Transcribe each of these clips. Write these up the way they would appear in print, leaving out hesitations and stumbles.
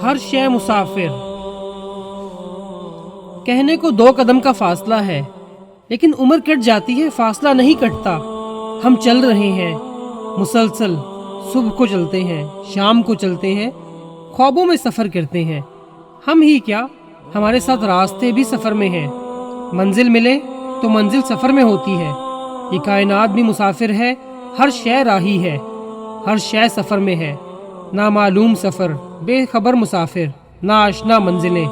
ہر شے مسافر. کہنے کو 2 قدم کا فاصلہ ہے، لیکن عمر کٹ جاتی ہے، فاصلہ نہیں کٹتا. ہم چل رہے ہیں مسلسل، صبح کو چلتے ہیں، شام کو چلتے ہیں، خوابوں میں سفر کرتے ہیں. ہم ہی کیا، ہمارے ساتھ راستے بھی سفر میں ہیں. منزل ملے تو منزل سفر میں ہوتی ہے. یہ کائنات بھی مسافر ہے، ہر شے راہی ہے، ہر شے سفر میں ہے. نامعلوم سفر، بے خبر مسافر، ناآشنا منزلیں.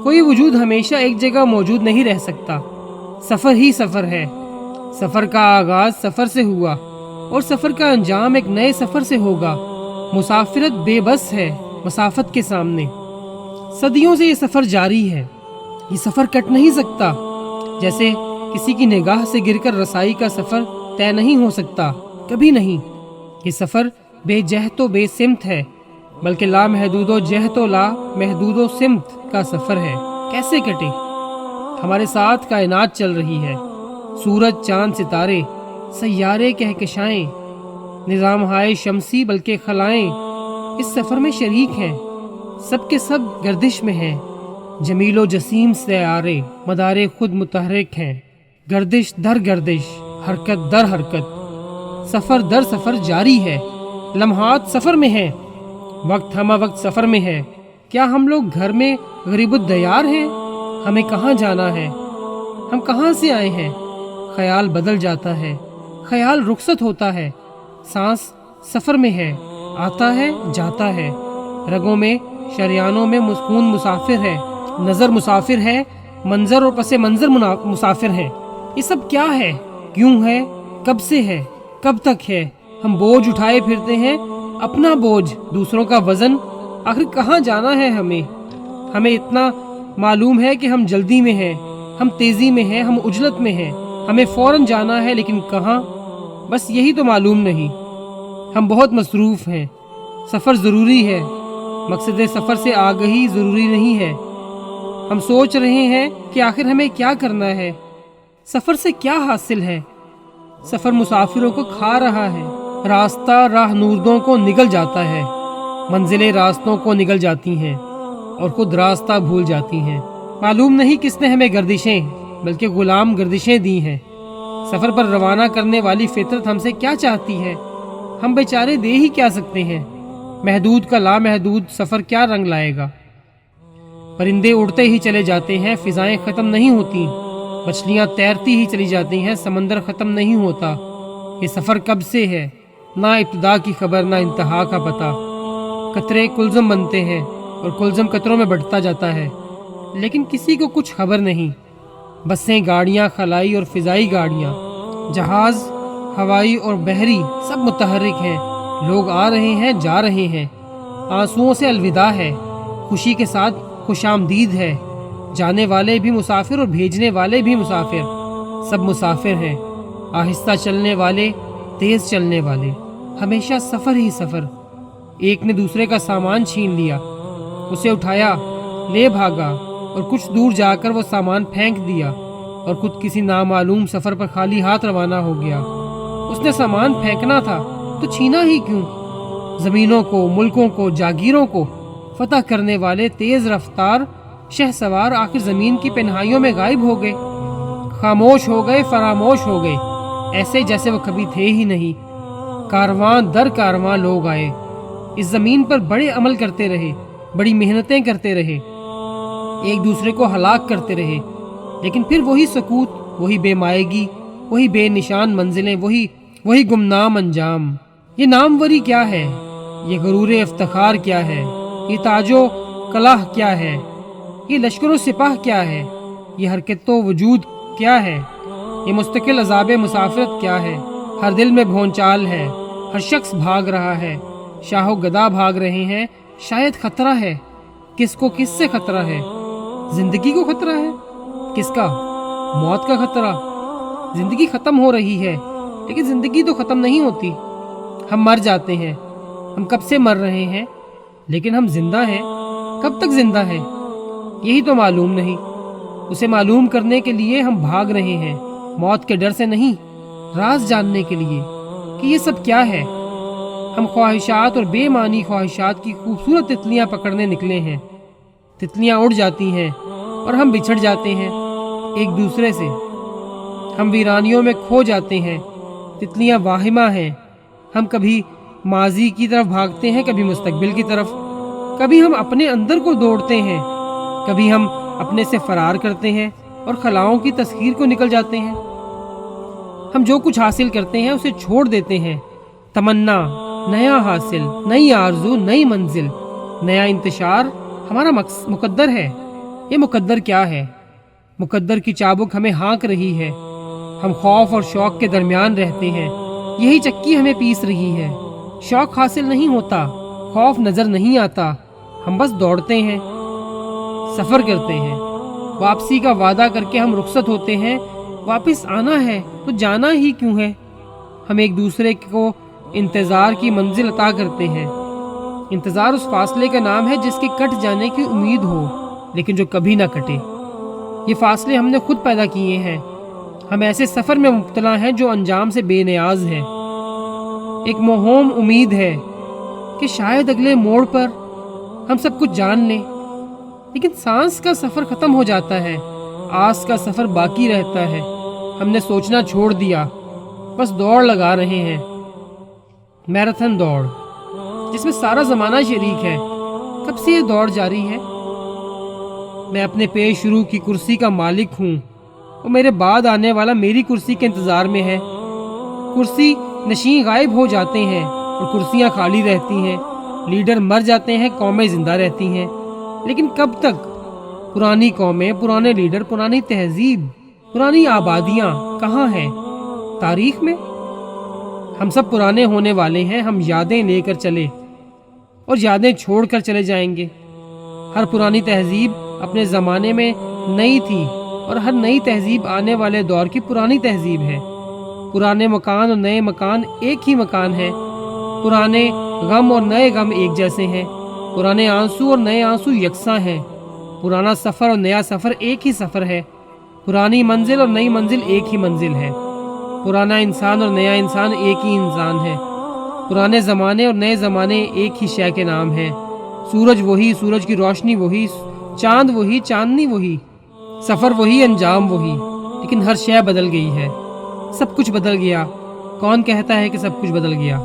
کوئی وجود ہمیشہ ایک جگہ موجود نہیں رہ سکتا. سفر ہی سفر ہے. سفر کا آغاز سفر سے ہوا اور سفر کا انجام ایک نئے سفر سے ہوگا. مسافرت بے بس ہے مسافت کے سامنے. صدیوں سے یہ سفر جاری ہے، یہ سفر کٹ نہیں سکتا. جیسے کسی کی نگاہ سے گر کر رسائی کا سفر طے نہیں ہو سکتا، کبھی نہیں. یہ سفر بے جہت و بے سمت ہے، بلکہ لا محدود و جہت و لا محدود و سمت کا سفر ہے. کیسے کٹے؟ ہمارے ساتھ کائنات چل رہی ہے. سورج، چاند، ستارے، سیارے، کہکشائیں، نظام ہائے شمسی بلکہ خلائیں اس سفر میں شریک ہیں. سب کے سب گردش میں ہیں. جمیل و جسیم سیارے مدار خود متحرک ہیں. گردش در گردش، حرکت در حرکت، سفر در سفر جاری ہے. لمحات سفر میں ہیں، وقت ہمہ وقت سفر میں ہے. کیا ہم لوگ گھر میں غریب الدیار ہیں؟ ہمیں کہاں جانا ہے؟ ہم کہاں سے آئے ہیں؟ خیال بدل جاتا ہے، خیال رخصت ہوتا ہے. سانس سفر میں ہے، آتا ہے جاتا ہے. رگوں میں شریانوں میں خون مسافر ہے. نظر مسافر ہے، منظر اور پس منظر مسافر ہیں. یہ سب کیا ہے؟ کیوں ہے؟ کب سے ہے؟ کب تک ہے؟ ہم بوجھ اٹھائے پھرتے ہیں، اپنا بوجھ، دوسروں کا وزن. آخر کہاں جانا ہے ہمیں؟ ہمیں اتنا معلوم ہے کہ ہم جلدی میں ہیں، ہم تیزی میں ہیں، ہم عجلت میں ہیں. ہمیں فوراً جانا ہے، لیکن کہاں؟ بس یہی تو معلوم نہیں. ہم بہت مصروف ہیں. سفر ضروری ہے، مقصد سفر سے آگہی ضروری نہیں ہے. ہم سوچ رہے ہیں کہ آخر ہمیں کیا کرنا ہے، سفر سے کیا حاصل ہے. سفر مسافروں کو کھا رہا ہے. راستہ راہ نوردوں کو نگل جاتا ہے. منزلیں راستوں کو نگل جاتی ہیں اور خود راستہ بھول جاتی ہیں. معلوم نہیں کس نے ہمیں گردشیں بلکہ غلام گردشیں دی ہیں. سفر پر روانہ کرنے والی فطرت ہم سے کیا چاہتی ہے؟ ہم بیچارے دے ہی کیا سکتے ہیں؟ محدود کا لامحدود سفر کیا رنگ لائے گا؟ پرندے اڑتے ہی چلے جاتے ہیں، فضائیں ختم نہیں ہوتی. مچھلیاں تیرتی ہی چلی جاتی ہیں، سمندر ختم نہیں ہوتا. یہ سفر کب سے ہے؟ نہ ابتدا کی خبر، نہ انتہا کا پتہ. قطرے کلزم بنتے ہیں اور کلزم قطروں میں بڑھتا جاتا ہے، لیکن کسی کو کچھ خبر نہیں. بسیں، گاڑیاں، خلائی اور فضائی گاڑیاں، جہاز ہوائی اور بحری سب متحرک ہیں. لوگ آ رہے ہیں، جا رہے ہیں. آنسوؤں سے الوداع ہے، خوشی کے ساتھ خوش آمدید ہے. جانے والے بھی مسافر اور بھیجنے والے بھی مسافر، سب مسافر ہیں. آہستہ چلنے والے، تیز چلنے والے، ہمیشہ سفر ہی سفر. ایک نے دوسرے کا سامان چھین لیا، اسے اٹھایا، لے بھاگا اور کچھ دور جا کر وہ سامان پھینک دیا، اور خود کسی نامعلوم سفر پر خالی ہاتھ روانہ ہو گیا. اس نے سامان پھینکنا تھا تو چھینا ہی کیوں؟ زمینوں کو، ملکوں کو، جاگیروں کو فتح کرنے والے تیز رفتار شہ سوار آخر زمین کی پنہائیوں میں غائب ہو گئے. خاموش ہو گئے، فراموش ہو گئے، ایسے جیسے وہ کبھی تھے ہی نہیں. کارواں در کارواں لوگ آئے، اس زمین پر بڑے عمل کرتے رہے، بڑی محنتیں کرتے رہے، ایک دوسرے کو ہلاک کرتے رہے. لیکن پھر وہی سکوت، وہی بے مائگی، وہی بے نشان منزلیں، وہی گمنام انجام. یہ ناموری کیا ہے؟ یہ غرور افتخار کیا ہے؟ یہ تاج و کلاه کیا ہے؟ یہ لشکر و سپاہ کیا ہے؟ یہ حرکت و وجود کیا ہے؟ یہ مستقل عذاب مسافرت کیا ہے؟ ہر دل میں بھونچال ہے، ہر شخص بھاگ رہا ہے. شاہ و گدا بھاگ رہے ہیں. شاید خطرہ ہے. کس کو کس سے خطرہ ہے؟ زندگی کو خطرہ ہے. کس کا؟ موت کا خطرہ. زندگی ختم ہو رہی ہے، لیکن زندگی تو ختم نہیں ہوتی. ہم مر جاتے ہیں. ہم کب سے مر رہے ہیں، لیکن ہم زندہ ہیں. کب تک زندہ ہیں یہی تو معلوم نہیں. اسے معلوم کرنے کے لیے ہم بھاگ رہے ہیں، موت کے ڈر سے نہیں، راز جاننے کے لیے کہ یہ سب کیا ہے. ہم خواہشات اور بے معنی خواہشات کی خوبصورت تتلیاں پکڑنے نکلے ہیں۔ تتلیاں اڑ جاتی ہیں اور ہم بچھڑ جاتے ہیں ایک دوسرے سے، ہم ویرانیوں میں کھو جاتے ہیں۔ تتلیاں واہمہ ہیں، ہم کبھی ماضی کی طرف بھاگتے ہیں، کبھی مستقبل کی طرف، کبھی ہم اپنے اندر کو دوڑتے ہیں، کبھی ہم اپنے سے فرار کرتے ہیں اور خلاؤں کی تسخیر کو نکل جاتے ہیں۔ ہم جو کچھ حاصل کرتے ہیں اسے چھوڑ دیتے ہیں۔ تمنا، نیا حاصل، نئی آرزو، نئی منزل، نیا انتشار ہمارا مقدر ہے۔ یہ مقدر کیا ہے؟ مقدر کی چابک ہمیں ہانک رہی ہے، ہم خوف اور شوق کے درمیان رہتے ہیں، یہی چکی ہمیں پیس رہی ہے۔ شوق حاصل نہیں ہوتا، خوف نظر نہیں آتا، ہم بس دوڑتے ہیں، سفر کرتے ہیں۔ واپسی کا وعدہ کر کے ہم رخصت ہوتے ہیں، واپس آنا ہے تو جانا ہی کیوں ہے؟ ہم ایک دوسرے کو انتظار کی منزل عطا کرتے ہیں۔ انتظار اس فاصلے کا نام ہے جس کے کٹ جانے کی امید ہو لیکن جو کبھی نہ کٹے۔ یہ فاصلے ہم نے خود پیدا کیے ہیں۔ ہم ایسے سفر میں مبتلا ہیں جو انجام سے بے نیاز ہے۔ ایک موہوم امید ہے کہ شاید اگلے موڑ پر ہم سب کچھ جان لیں، لیکن سانس کا سفر ختم ہو جاتا ہے، آس کا سفر باقی رہتا ہے۔ ہم نے سوچنا چھوڑ دیا، بس دوڑ لگا رہے ہیں، میراتھن دوڑ جس میں سارا زمانہ شریک ہے۔ کب سے یہ دوڑ جاری ہے؟ میں اپنے پیش شروع کی کرسی کا مالک ہوں اور میرے بعد آنے والا میری کرسی کے انتظار میں ہے۔ کرسی نشین غائب ہو جاتے ہیں اور کرسیاں خالی رہتی ہیں، لیڈر مر جاتے ہیں، قومیں زندہ رہتی ہیں، لیکن کب تک؟ پرانی قومیں، پرانے لیڈر، پرانی تہذیب، پرانی آبادیاں کہاں ہیں؟ تاریخ میں؟ ہم سب پرانے ہونے والے ہیں، ہم یادیں لے کر چلے اور یادیں چھوڑ کر چلے جائیں گے۔ ہر پرانی تہذیب اپنے زمانے میں نئی تھی اور ہر نئی تہذیب آنے والے دور کی پرانی تہذیب ہے۔ پرانے مکان اور نئے مکان ایک ہی مکان ہے، پرانے غم اور نئے غم ایک جیسے ہیں، پرانے آنسو اور نئے آنسو یکساں ہیں، پرانا سفر اور نیا سفر ایک ہی سفر ہے، پرانی منزل اور نئی منزل ایک ہی منزل ہے، پرانا انسان اور نیا انسان ایک ہی انسان ہے، پرانے زمانے اور نئے زمانے ایک ہی شے کے نام ہیں، سورج وہی، سورج کی روشنی وہی، چاند وہی، چاندنی وہی، سفر وہی، انجام وہی، لیکن ہر شے بدل گئی ہے، سب کچھ بدل گیا۔ کون کہتا ہے کہ سب کچھ بدل گیا؟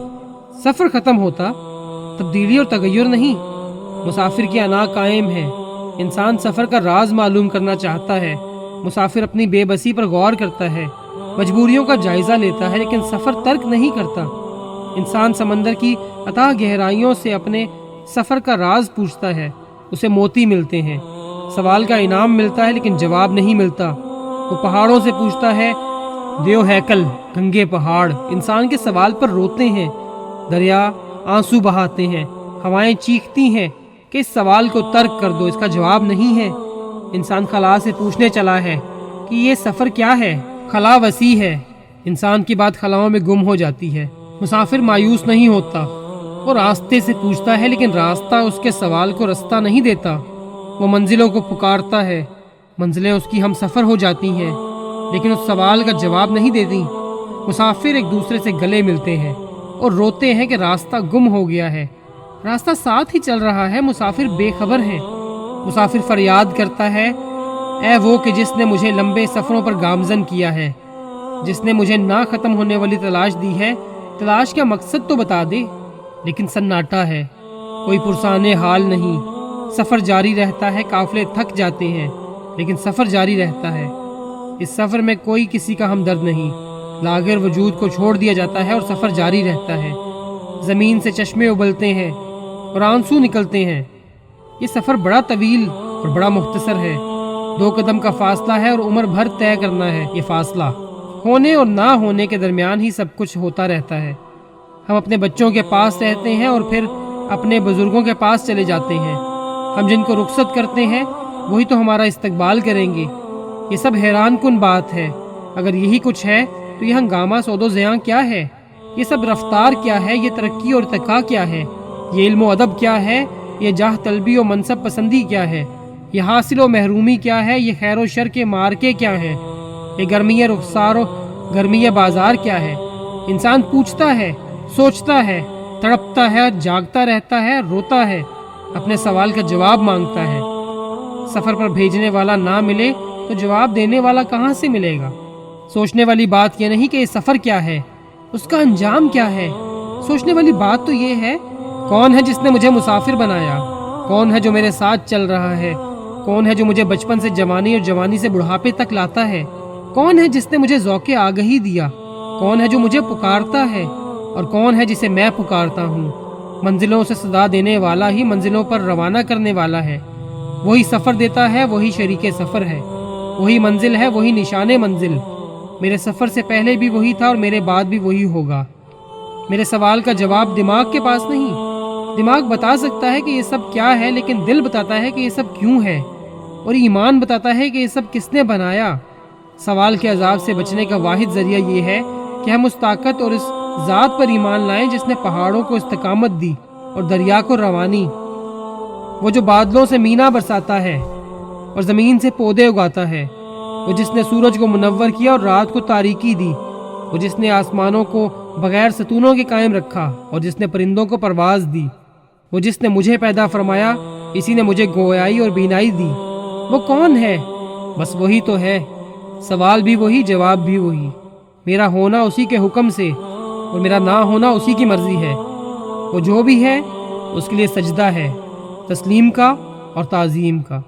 سفر ختم ہوتا، تبدیلی اور تغیر نہیں، مسافر کی انا قائم ہے۔ انسان سفر کا راز معلوم کرنا چاہتا ہے، مسافر اپنی بے بسی پر غور کرتا ہے، مجبوریوں کا جائزہ لیتا ہے، لیکن سفر ترک نہیں کرتا۔ انسان سمندر کی اتھاہ گہرائیوں سے اپنے سفر کا راز پوچھتا ہے، اسے موتی ملتے ہیں، سوال کا انعام ملتا ہے لیکن جواب نہیں ملتا۔ وہ پہاڑوں سے پوچھتا ہے، دیو ہیکل، گنگے پہاڑ انسان کے سوال پر روتے ہیں، دریا آنسو بہاتے ہیں، ہوائیں چیختی ہیں کہ اس سوال کو ترک کر دو، اس کا جواب نہیں ہے۔ انسان خلا سے پوچھنے چلا ہے کہ یہ سفر کیا ہے؟ خلا وسیع ہے، انسان کی بات خلاؤں میں گم ہو جاتی ہے۔ مسافر مایوس نہیں ہوتا، وہ راستے سے پوچھتا ہے لیکن راستہ اس کے سوال کو رستہ نہیں دیتا۔ وہ منزلوں کو پکارتا ہے، منزلیں اس کی ہم سفر ہو جاتی ہیں لیکن اس سوال کا جواب نہیں دیتی۔ مسافر ایک دوسرے سے گلے ملتے ہیں اور روتے ہیں کہ راستہ گم ہو گیا ہے، راستہ ساتھ ہی چل رہا ہے، مسافر بے خبر ہیں۔ مسافر فریاد کرتا ہے، اے وہ کہ جس نے مجھے لمبے سفروں پر گامزن کیا ہے، جس نے مجھے نہ ختم ہونے والی تلاش دی ہے، تلاش کا مقصد تو بتا دے۔ لیکن سناٹا ہے، کوئی پرسانے حال نہیں، سفر جاری رہتا ہے، قافلے تھک جاتے ہیں لیکن سفر جاری رہتا ہے۔ اس سفر میں کوئی کسی کا ہمدرد نہیں، لاغر وجود کو چھوڑ دیا جاتا ہے اور سفر جاری رہتا ہے۔ زمین سے چشمے ابلتے ہیں اور آنسو نکلتے ہیں۔ یہ سفر بڑا طویل اور بڑا مختصر ہے، 2 قدم کا فاصلہ ہے اور عمر بھر طے کرنا ہے یہ فاصلہ۔ ہونے اور نہ ہونے کے درمیان ہی سب کچھ ہوتا رہتا ہے۔ ہم اپنے بچوں کے پاس رہتے ہیں اور پھر اپنے بزرگوں کے پاس چلے جاتے ہیں۔ ہم جن کو رخصت کرتے ہیں وہی تو ہمارا استقبال کریں گے۔ یہ سب حیران کن بات ہے۔ اگر یہی کچھ ہے تو یہ ہنگامہ سود و زیاں کیا ہے؟ یہ سب رفتار کیا ہے؟ یہ ترقی اور ارتقاء کیا ہے؟ یہ علم و ادب کیا ہے؟ یہ جاہ طلبی و منصب پسندی کیا ہے؟ یہ حاصل و محرومی کیا ہے؟ یہ خیر و شر کے مارکے کیا ہیں؟ یہ گرمی رخسار و گرمی بازار کیا ہے؟ انسان پوچھتا ہے، سوچتا ہے، تڑپتا ہے، جاگتا رہتا ہے، روتا ہے، اپنے سوال کا جواب مانگتا ہے۔ سفر پر بھیجنے والا نہ ملے تو جواب دینے والا کہاں سے ملے گا؟ سوچنے والی بات یہ نہیں کہ یہ سفر کیا ہے، اس کا انجام کیا ہے۔ سوچنے والی بات تو یہ ہے، کون ہے جس نے مجھے مسافر بنایا؟ کون ہے جو میرے ساتھ چل رہا ہے؟ کون ہے جو مجھے بچپن سے جوانی اور جوانی سے بڑھاپے تک لاتا ہے؟ کون ہے جس نے مجھے ذوق آگہی دیا؟ کون ہے جو مجھے پکارتا ہے اور کون ہے جسے میں پکارتا ہوں؟ منزلوں سے صدا دینے والا ہی منزلوں پر روانہ کرنے والا ہے۔ وہی سفر دیتا ہے، وہی شریک سفر ہے، وہی منزل ہے، وہی نشان منزل۔ میرے سفر سے پہلے بھی وہی تھا اور میرے بعد بھی وہی ہوگا۔ میرے سوال کا جواب دماغ کے پاس نہیں۔ دماغ بتا سکتا ہے کہ یہ سب کیا ہے، لیکن دل بتاتا ہے کہ یہ سب کیوں ہے، اور ایمان بتاتا ہے کہ یہ سب کس نے بنایا۔ سوال کے عذاب سے بچنے کا واحد ذریعہ یہ ہے کہ ہم اس طاقت اور اس ذات پر ایمان لائیں جس نے پہاڑوں کو استقامت دی اور دریا کو روانی۔ وہ جو بادلوں سے مینا برساتا ہے اور زمین سے پودے اگاتا ہے، وہ جس نے سورج کو منور کیا اور رات کو تاریکی دی، وہ جس نے آسمانوں کو بغیر ستونوں کے قائم رکھا اور جس نے پرندوں کو پرواز دی، وہ جس نے مجھے پیدا فرمایا، اسی نے مجھے گویائی اور بینائی دی۔ وہ کون ہے؟ بس وہی تو ہے۔ سوال بھی وہی، جواب بھی وہی۔ میرا ہونا اسی کے حکم سے اور میرا نہ ہونا اسی کی مرضی ہے۔ وہ جو بھی ہے اس کے لیے سجدہ ہے، تسلیم کا اور تعظیم کا۔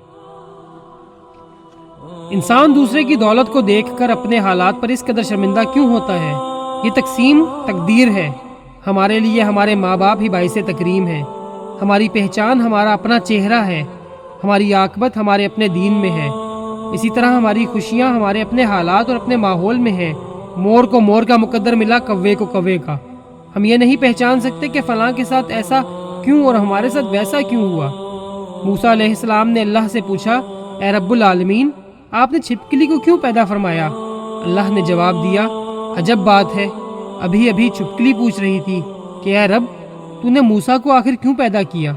انسان دوسرے کی دولت کو دیکھ کر اپنے حالات پر اس قدر شرمندہ کیوں ہوتا ہے؟ یہ تقسیم تقدیر ہے۔ ہمارے لیے ہمارے ماں باپ ہی باعث تکریم ہے۔ ہماری پہچان ہمارا اپنا چہرہ ہے، ہماری عاقبت ہمارے اپنے دین میں ہے۔ اسی طرح ہماری خوشیاں ہمارے اپنے حالات اور اپنے ماحول میں ہیں۔ مور کو مور کا مقدر ملا، کوے کو کوے کا۔ ہم یہ نہیں پہچان سکتے کہ فلاں کے ساتھ ایسا کیوں اور ہمارے ساتھ ویسا کیوں ہوا۔ موسیٰ علیہ السلام نے اللہ سے پوچھا، اے رب العالمین، آپ نے چھپکلی کو کیوں پیدا فرمایا؟ اللہ نے جواب دیا، عجب بات ہے، ابھی ابھی چھپکلی پوچھ رہی تھی کہ اے رب، تو نے موسیٰ کو آخر کیوں پیدا کیا؟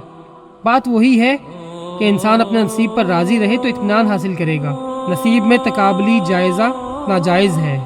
بات وہی ہے کہ انسان اپنے نصیب پر راضی رہے تو اطمینان حاصل کرے گا۔ نصیب میں تقابلی جائزہ ناجائز ہے۔